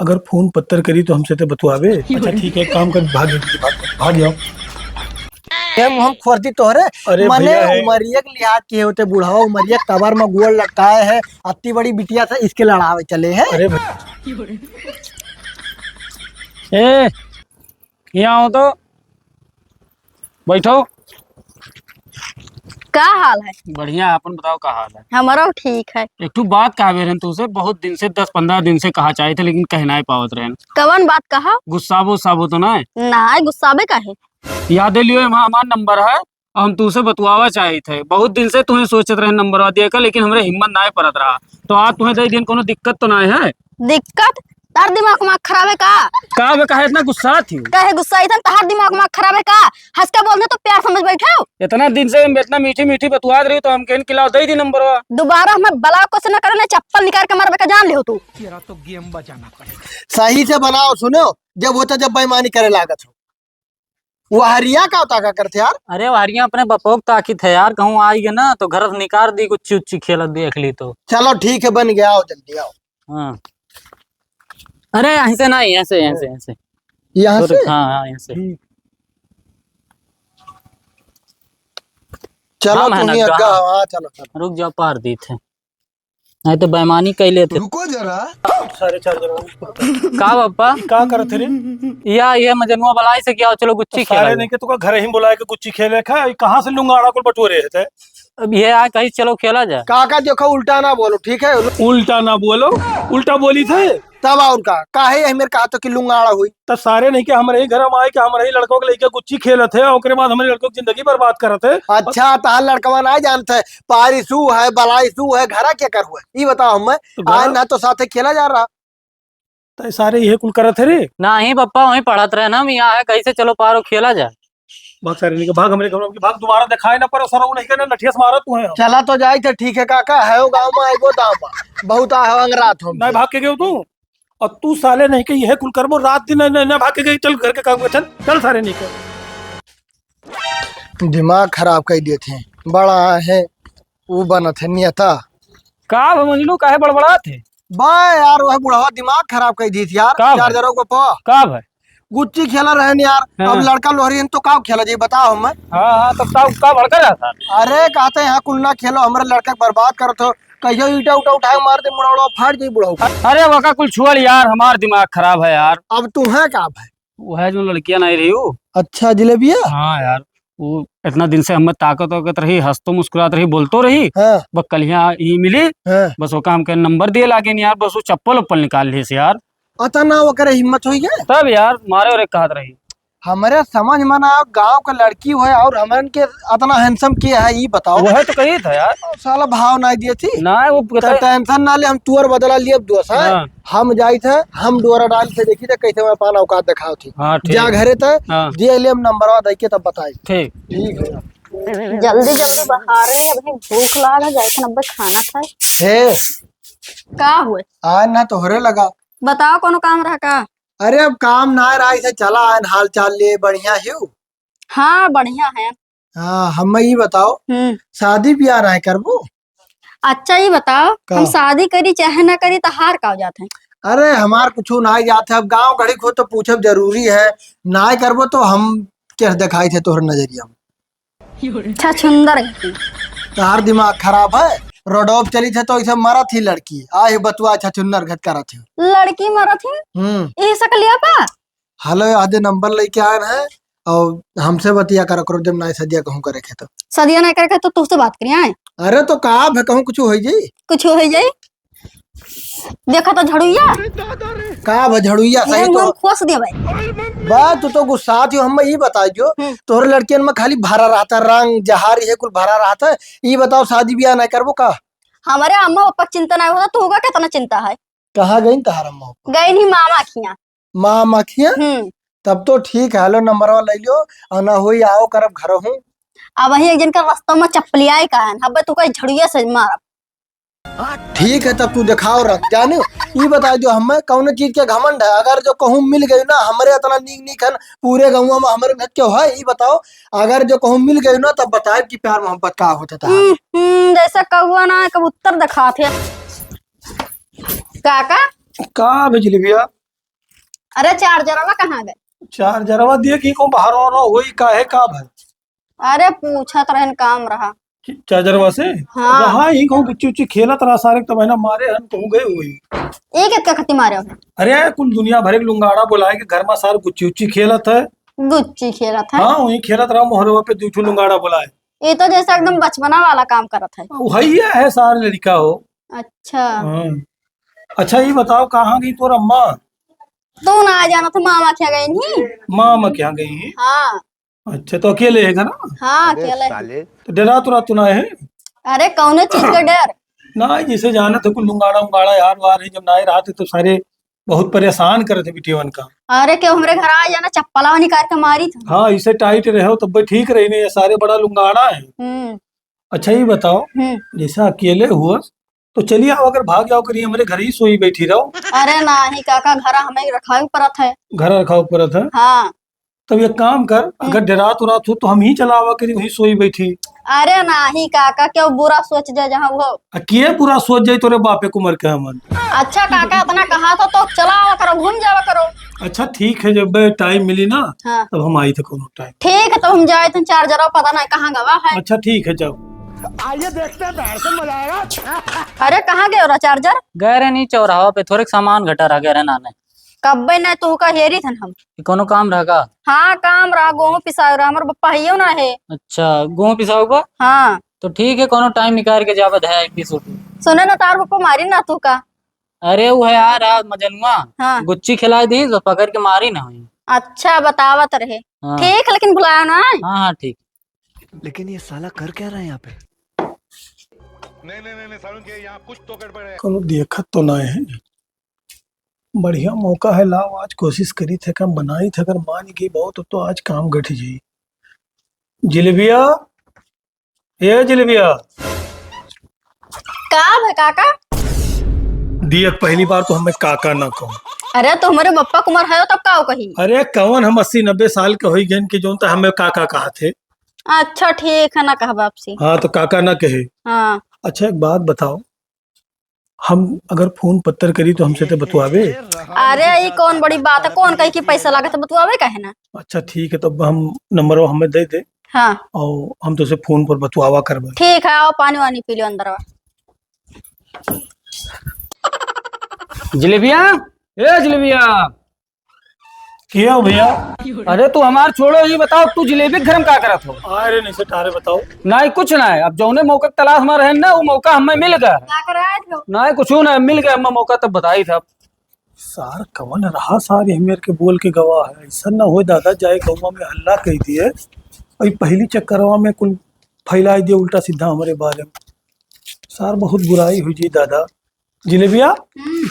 अगर फोन पत्थर करी तो हमसे तो बतवावे। अच्छा ठीक है, एक काम कर, भाग जाओ। हम खोरती तोहरे अरे मने भैया है। उमरिया के लिहाज के होते बुढ़ावा उमरिया कबर में गोल लटकाए है। अति बड़ी बिटिया था इसके लड़ावे चले है। अरे ए यहाँ हो तो बैठो। का हाल है? बढ़िया, अपन बताओ का हाल है? हमारा ठीक है। एक ठू बात कहा बेरन तुझसे, बहुत दिन से 10-15 दिन से कहा चाहे थे लेकिन कहना ही पावत रहे। कवन बात कहा? गुस्साबो साबो तो ना है? ना गुस्साबे का है। याद लियो हमारा नंबर है, हम तुझसे बतवावा चाहे थे। बहुत दिन से तुम्हें सोचत रहे नंबर दिया का, लेकिन हमारे हिम्मत ना पड़त रहा। तो आज तुम्हें दे दिन कोनो दिक्कत तो ना है? दिक्कत? तार दिमाग खराब है का वे कहा इतना गुस्सा थी? कहे गुस्सा इधर तार दिमाग खराब है का? हंस के बोलने तो प्यार समझ बैठे हो। इतना दिन से इतना मीठी मीठी बतवा रही तो हम कहन खिलाओ दे दी नंबर। दोबारा हमें बला कुछ न करने, चप्पल निकाल के मारबे का जान ले हो तू। तेरा तो गेम बजाना पड़ेगा। सही से बनाओ, सुनो जब होता जब बेईमानी करे लागत हो। वो हरिया का होता का करते यार? अरे हरिया अपने बपोक ताकित है यार, कहूँ आई गए ना तो घर से निकाल दी, कुछ चुच्ची खेल देख ली तो। चलो ठीक है, बन गया, आओ जल्दी आओ। हाँ अरे ऐसे ना, ऐसे ऐसे ऐसे यहाँ से। हाँ हाँ ऐसे। चलो हाँ, तुम मेहनत ही का। अग्गा, हाँ चलो चलो। रुक जाओ, पार दी थे नहीं तो बेईमानी कैले थे। रुको जरा। सारे चार का पापा क्या करते रे? या ये मजनुआ बलाई से क्या, चलो गुच्ची तो सारे खेला। नहीं के तो घर ही बुलाए के गुच्ची खेले खा, कहाँ से लुंगाड़ा को बटोरे थे। अब ये आ कहीं चलो खेला जाए। काका देखो उल्टा ना बोलो, ठीक है? उल्टा ना बोलो, उल्टा बोली थे तब और का काहे हमें कहा तो कि लुंगाड़ा हुई। तो सारे नहीं के हमारे ही घर में आए के हमारे ही लड़कों के लेके गुच्ची खेले थे, और बाद हमारे लड़कों की जिंदगी बर्बाद कर थे। अच्छा तार लड़कवा ना जानते है पारिसू है बलाईसू है घरा क्या कर हुआ ये बताओ। हमें आज ना तो साथे खेला जा रहा। तो सारे ये कुल करे थे रे। ना ही पप्पा वहीं पढ़त रहे ना, हम यहाँ है कैसे चलो पारो खेला जाए। भाग सारे नहीं के, भाग हमारे घर में, भाग, दोबारा दिखाए ना पर सर नहीं के ना लठिया से मारा तू है। चला तो जाए थे, ठीक है काका है गाँव में आईगो दाम बहुत अंगरात हो। नहीं भाग के गए तू, और तू साले नहीं के ये कुल करबो रात दिन नहीं भाग के गई। चल घर के काम चल चल, सारे नहीं के दिमाग खराब कर दिए थे। बड़ा है वो बना थे नियता का मजनू काहे बड़बड़ा थे? बा यार वह बुढ़ावा दिमाग खराब कर दी थी यार। का चार जरों को पा का भाई? गुच्ची खेला रहे न यार। हाँ। अब लड़का लोहरी तो का खेला जी बताओ हमें। हाँ हाँ तब का भड़का रहा था। अरे कहते हैं कुल ना खेलो, हमारे लड़का के बर्बाद करो तो कहियो ईटा उठा उठा मार दे मुड़ाड़ा फाड़ दे बुढ़ाऊ। अरे वका कुल छुअल यार, हमार दिमाग खराब है यार। अब तू है का भाई? वो है जो लड़कियां नहीं रही हो। अच्छा जलेबिया। हाँ यार, वो इतना दिन से हमें ताकत रही, हंसतो मुस्कुरात रही, बोलतो रही। हाँ बस कल यहाँ ही मिली, हाँ। बस वो काम के नंबर दिए लागे यार, बस वो चप्पल उप्पल निकाल ली से यार। अता ना वो करे हिम्मत हुई है तब यार मारे और एक कहत रही। हमारे समझ में ना गांव का लड़की हुए और हमारे के इतना हैंडसम किया है ये बताओ। वो है तो कही था यार। साला भाव ना दिए थी ना वो तो टेंशन ना ले, हम तुअर बदला लिए दोस्त है। हाँ। हम जाई थे, हम डोरा डाल से देखी थे कैसे मैं पान औकात दिखाओ थी। हाँ ठीक। जा घरे थे हाँ। दिए लिए हम नंबरवा दे के तब बताई। ठीक ठीक है। जल्दी जल्दी बाहर है, अभी भूख लागा जाए नब्बे खाना खाए। हे का हुए? आज ना तोहरे लगा। बताओ कोनो काम रहा का? अरे अब काम ना रहा ऐसे चला आन हाल चाल लिए बढ़िया है। हाँ बढ़िया है। हाँ हमें ये बताओ शादी ब्याह ना करबो? अच्छा ये बताओ का? हम शादी करी चाहे ना करी तो हार का हो जाते हैं? अरे हमार कुछ ना जाते, अब गांव घड़ी को तो पूछब जरूरी है। ना करबो तो हम क्या दिखाई थे तोहर नजरिया में? अच्छा सुंदर। तार दिमाग खराब है। रोडोप चली थे तो ऐसे मरा थी लड़की, आए बतुआ अच्छा चुन्नर घट करा थी। लड़की मरा थी ये सकलिया पा। हेलो आधे नंबर लेके आए हैं और हमसे बतिया करो करो जब ना सदिया कहूँ करे खे तो। सदिया नहीं करके तो तुझसे बात करिए आए। अरे तो कहा है कहूँ कुछ हो जाई, कुछ हो जाए। देखा तो झड़ुइया कहा भझड़ुइया सही तो खोस दिया भाई। बात तू तो गुस्सा थी। हमें ये बता जो तोहरे लड़कियन में खाली भरा रहता रंग जहारी है कुल भरा रहता है। ये बताओ शादी ब्याह नहीं करबो का? हमारे अम्मा पापा चिंता नहीं होता तो होगा कितना चिंता है। कहाँ गई तहार अम्मा? गई नहीं मामा खिया। माँ मखिया तब तो ठीक है। हेलो नंबरवा ले लियो और ना हुई आओ करब घर हूँ। अब वही एक जन का रास्ता में चप्पलिया का है, अब तो कोई झड़ुइया से मारा। ठीक है तब तू दिखाओ रख जाने। ये बता जो हमें कौन चीज के घमंड है? अगर जो कहूँ मिल गई ना हमारे इतना नीक नीक है पूरे गाँव में हमारे घर क्यों है ये बताओ। अगर जो कहूँ मिल गई ना तब बताए कि प्यार मोहब्बत का होता था। जैसा कौआ ना कबूतर दिखा थे। काका कहाँ भेजली भैया? अरे चार्जरवा कहाँ गए? चार्जरवा दिए कि को बाहर और वही काहे का भाई? अरे पूछत रहन काम रहा। चार्जरवा से हाँ। रहा ही कहूँ गुच्ची उच्ची खेलत रहा सारे तब है ना मारे हम कहूँ गए हुई। एक एक खती मारे हो। अरे कुल दुनिया भर के लुंगाड़ा बुलाए के घर में सारे गुच्ची उच्ची खेलत है। गुच्ची खेला था। हाँ वही खेलत रहा मोहरवा पे दूठू लुंगाड़ा बुलाए। ये तो जैसा एकदम बचपना वाला काम करत है। वही है सारे लड़का हो। अच्छा हाँ। अच्छा ये बताओ कहाँ गई तोर अम्मा? तू ना आ जाना था, मामा क्या गई नहीं। माँ क्या गई है? हाँ अच्छा तो अकेले है ना? हाँ अकेले। तो डरा तुरा तू ना है? अरे कौन चीज का डर? ना जैसे जाना था कुल लुंगाड़ा उंगाड़ा यार वार है जब ना रहा थे तो सारे बहुत परेशान करे थे बिटियवन का। अरे क्यों हमारे घर आ जाना, चप्पला निकाल के मारी था। हाँ इसे टाइट रहो तब भी ठीक रही नहीं, ये सारे बड़ा लुंगाड़ा है। अच्छा ये बताओ जैसा अकेले हुआ तो चलिए आओ, अगर भाग जाओ करिए हमारे घर ही सोई बैठी रहो। अरे नहीं काका, घर हमें रखा ही पड़त है। घर रखा ऊपर था। हाँ तब एक काम कर, अगर डरात उरात हो तो हम ही चलावा करी वही सोई बैठी। अरे नहीं काका, क्यों बुरा सोच जाए जहाँ वो। किए पूरा सोच जाये तोरे बापे को मर के हमन। अच्छा काका इतना कहा तो चलावा करो, घूम जावा करो। अच्छा ठीक है, जब टाइम मिली ना हाँ तब हम आई थे कोनो टाइम। ठीक है तो हम जाए थे, चार्जर पता नहीं कहाँ गवा है। अच्छा ठीक है जाओ। आइए देखते हैं, बाहर से मजा आएगा। अरे कहाँ गए हो चार्जर? गए रहे नहीं चौराहा पे, थोड़े सामान घटा रह गए रहे नाने। कब नहीं तू का हेरी थन हम। कोनो काम रहेगा? हाँ काम रहा, गेहूं पिसा रहा, हमारे पप्पा हियो ना है। अच्छा गेहूं पिसाओगा? हाँ तो ठीक है, कोनो टाइम निकाल के जावत है 21 रुपये। सुने ना तार पप्पा मारी ना तू का। अरे वो है यार आज मजनुआ हाँ गुच्ची खिलाई दी तो पकड़ के मारी ना हुई। अच्छा बतावत रहे। हाँ। ठीक लेकिन बुलाया ना। हाँ हाँ ठीक। लेकिन ये साला कर क्या रहा है यहाँ पे? नहीं सारुण के यहाँ कुछ तो गड़बड़ है। कोनो देखत तो ना है। बढ़िया मौका है, लाओ आज कोशिश करी थे काम बनाई थे, अगर मान गई बहुत तो आज काम गठ जी। जिलेबिया ये जिलेबिया का है काका? दिया पहली बार तो हमें काका ना कहो। अरे तो हमारे पप्पा कुमार है तब का कही। अरे कौन हम 80-90 साल के हो गए कि जो हमें काका कहा थे। अच्छा ठीक है ना कहा वापसी। हाँ तो काका ना कहे। हाँ अच्छा एक बात बताओ, हम अगर फोन पत्तर करी तो हमसे तो बतवावे? अरे ये कौन बड़ी बात है, कौन कही कि पैसा लगा तो बतवावे कहे ना। अच्छा ठीक है, तब हम नंबर हमें दे दे हाँ और हम तो उसे फोन पर बतवावा करवाए। ठीक है, आओ पानी वानी पी लो अंदर। जलेबिया ए जलेबिया। किया हो भैया? अरे तू हमार छोड़ो, ये बताओ तू जलेबी के घर में क्या करत हो? अरे नहीं से तारे बताओ। नहीं कुछ नहीं, अब जौने मौका के तलाश में रहे ना वो मौका हमें मिल गया। क्या कर रहा है? नहीं कुछ नहीं मिल गया हमें मौका, तब बताई था। सार कवन रहा सार हमेर के बोल के गवाह है, ऐसा ना हो दादा जाए गौवा में हल्ला कही दिए और पहली चक्करवा में कुल फैला दिए उल्टा सीधा हमारे बारे में। सार बहुत बुराई हुई जी दादा। जिलेबिया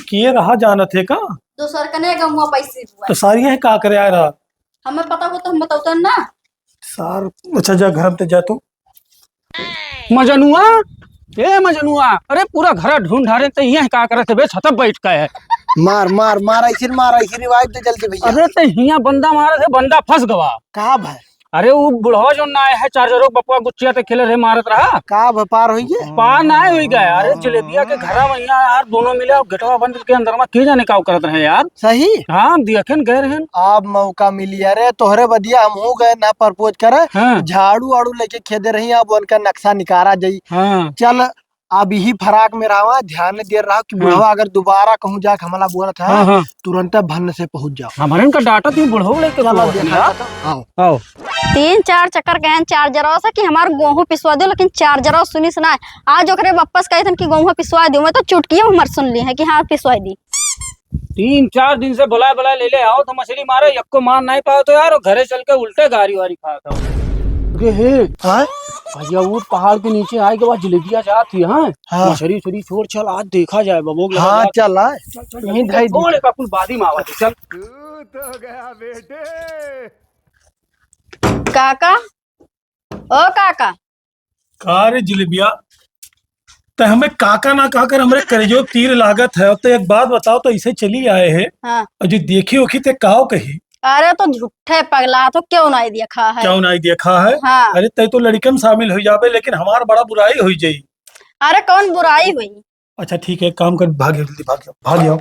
किए रहा जाना थे का? दूसर कने गहुआ पैसे हुआ। तो सारी है का करे आ रहा? हमें पता हो तो हम बताओ ना। सार अच्छा जा घर में जा तो। मजनुआ ए मजनुआ, अरे पूरा घर ढूंढ ढारे तो यहाँ क्या करत है बे, छत पे बैठ के है। मार मार मार ऐसी रिवाइव दे जल्दी भैया। अरे तो यहाँ बंदा मारे थे, बंदा फंस गवा। कहाँ भाई? अरे वो बुढ़वा जो ना है चार्जरो बपुआ गुच्चिया ते खेले रहे मारत रहा। कहाँ व्यापार हुई है? पार ना हुई गए। अरे जलेबिया के घर में यार दोनों मिले और गेटवा बंद के अंदर में की जाने का करत रहे यार। सही हाँ देखे गए रहे। अब मौका मिली। अरे तोहरे बदिया हम हो गए ना प्रपोज करे। हाँ झाड़ू आड़ू लेके खेदे रही, अब उनका नक्शा निकारा जाई। हाँ चल अब यही फराक में रहा, ध्यान दे रहा कि बुढ़वा अगर दोबारा कहूँ जाके हमला बोला था हाँ हाँ तुरंत भन्न से पहुंच जाओ। हमारे इनका डाटा तुम बुढ़ो लेके चलो देखा आओ। आओ। 3-4 चक्कर गए चार्जर से कि हमार गेहूं पिसवा दो, लेकिन चार्जर सुनी सुना आज ओकरे वापस कहे थे कि गेहूं पिसवा दो। मैं तो चुटकी हमार सुन ली है कि हाँ पिसवा दी। 3-4 दिन से बुलाए ले आओ तो मछली मारे, यक्को मार नहीं पाओ तो यार घरे चल के उल्टे गाड़ी वारी खा था। भैया वो पहाड़ के नीचे आए के बाद जलेबिया जाती है। हाँ मछली छुरी छोड़ चल आज देखा जाए बबो। हाँ चल यहीं धाई थोड़े का कुल बादी मावा चल। तू तो गया बेटे। काका ओ काका। का रे जिलेबिया, तो हमें काका ना कहकर हमारे करेजो तीर लागत है। तो एक बात बताओ, तो ऐसे चली आए हैं हाँ और जो देखी होखी ते कहो कही। अरे तो झूठे पगला, तो क्यों नहीं देखा है? क्यों नहीं देखा है? हाँ अरे तय तो लड़कन शामिल हो जावे, लेकिन हमार बड़ा बुराई हो जाई। अरे कौन बुराई हुई? अच्छा ठीक है, एक काम कर, भाग जाओ जल्दी, भाग जाओ भाग जाओ।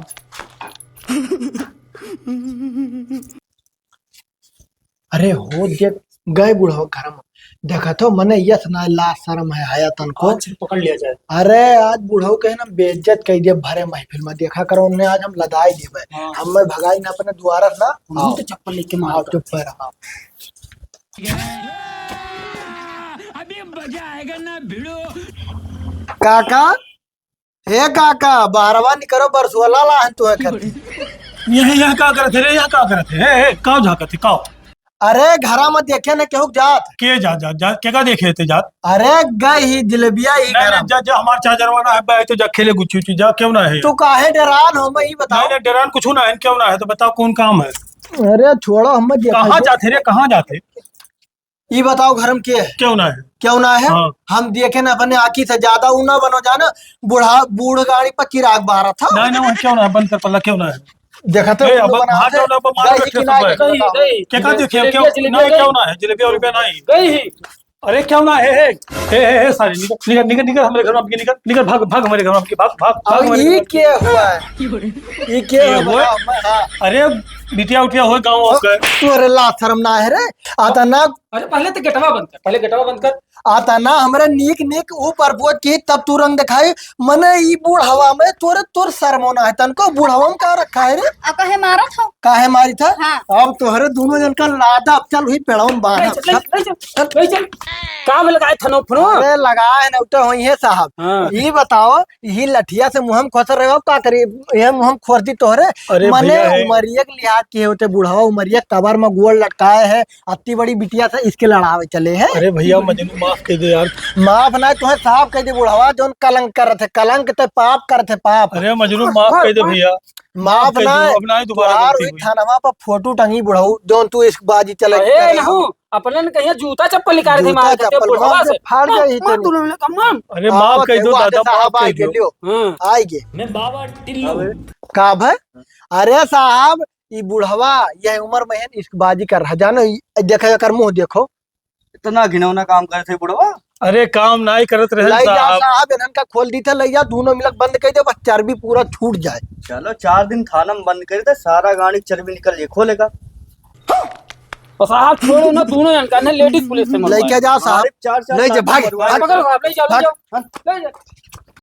अरे हो देख गए बूढ़ो घर में देखा तो मने यस ना ला शर्म है हया तन को पकड़ लिया जाए। अरे आज बूढ़ो के ना बेइज्जत कई दे भरे महफिल में देखा करो उन्हें आज हम लदाई देवे हम भगाई ना अपने द्वारा ना हम तो चप्पल लेके मार आओ चुप पर आओ काका हे काका बारवा निकरो बरसुआला ला तू है कर यहाँ क्या करते रे, यहाँ क्या करते हे काव झाकते काव अरे घरा में देखे ना केहू जात के जा जा जा के का देखे थे जात अरे गई ही जलेबिया ही नहीं घरा नहीं, जा जा हमार चार्जर वाला है भाई तो जा खेले गुच्छी उच्छी जा क्यों ना है तू काहे डरान हो मैं ही बताओ नहीं नहीं डरान कुछ ना है क्यों ना है तो बताओ कौन काम है। अरे छोड़ो हम कहाँ जाते रे कहाँ जाते ये बताओ घर में के है क्यों ना है। क्यों ना है हाँ। हम देखे ना अपने आँखी से ज्यादा ऊना बनो जाना बूढ़ गाड़ी पर चिराग बारा था नहीं नहीं वहाँ क्यों ना है बंद कर पल्ला क्यों ना है देखा तो ए, उल्लू अब बना हाथ थे। डालो, अब मार गई बैठे कि सब नहीं, है। बताओ। क्या का देखे क्यों नहीं क्यों ना है जलेबी और रुपया नहीं गई ही अरे क्यों ना है हे सारी निकल निकल निकल निकल हमारे घर में आपकी निकल निकल भाग भाग हमारे घर में आपकी भाग भाग भाग अब हमारे ये घर में। क्या हुआ है ये क्या ये हुआ हुआ? बताओ, हाँ। अरे बिटिया उठिया हो गाँव हो गए तू अरे ला शर्म ना है रे आता ना अरे पहले तो गेटवा बंद कर, पहले गेटवा बंद कर। आता ना हमरे नीक नीक ऊपर बोझ की तब तू रंग दिखाई मने ई बूढ़वा में तोरे तोर शर्मोना है तनको बूढ़वा में का रखा है रे अब कहे मारा था काहे मारी था हाँ। अब तोहरे दोनों जन का लादा अब चल हुई पेड़ों में बांधा ले चल काम लगाए थनो फनो। अरे लगाए न तो होई है साहब हाँ। ये बताओ ये लठिया से मुहम खोसर रहे हो का करी ये मुहम खोरती तोहरे अरे मने भैया है। उमरिया के लिहाज के होते बुढ़ावा उमरिया कबर में गोल लटकाए है अति बड़ी बिटिया से इसके लड़ावे चले हैं अरे भैया मजनू माफ कर दे यार माफ ना तुम्हें साफ कह दे बुढ़ावा जोन कलंक कर थे कलंक ते पाप कर थे पाप अरे मजनू माफ कर दे भैया माफ कर ना दो, अब ना ही दोबारा तुहार गलती हुई हुई। थानवा पर फोटो टंगी बुढ़ाऊ जोन तू इस बाजी चले ए नहु अपने ने कहिया जूता चप्पल निकाल थे जूता मार के चप्पल बुढ़वा मार के से फाड़ दे ही मार तेरी। तूने मिला कम नाम। अरे माफ कर दो दादा माफ कर दो लियो हां आएगे मैं बाबा टिल्लू का भाई अरे साहब ये बुढ़वा यह उम्र में है इसकी बाजी कर रहा जानो देखो कर मुंह देखो इतना घिनौना काम करे थे बुढ़वा। अरे काम ना ही करत रहे लई जा साहब साहब इन्हन का खोल दी था लई जा दोनों मिलक बंद कर दे बस चर्बी पूरा छूट जाए चलो 4 दिन थाना में बंद कर दे सारा गाड़ी की चर्बी निकल जाए खोलेगा। और साहब छोड़ो ना दोनों जानकार ने लेडीज पुलिस से लई के जा साहब चार ले जा भाग मरवाए। पकड़ो साहब ले जाओ ले जाओ ले जाओ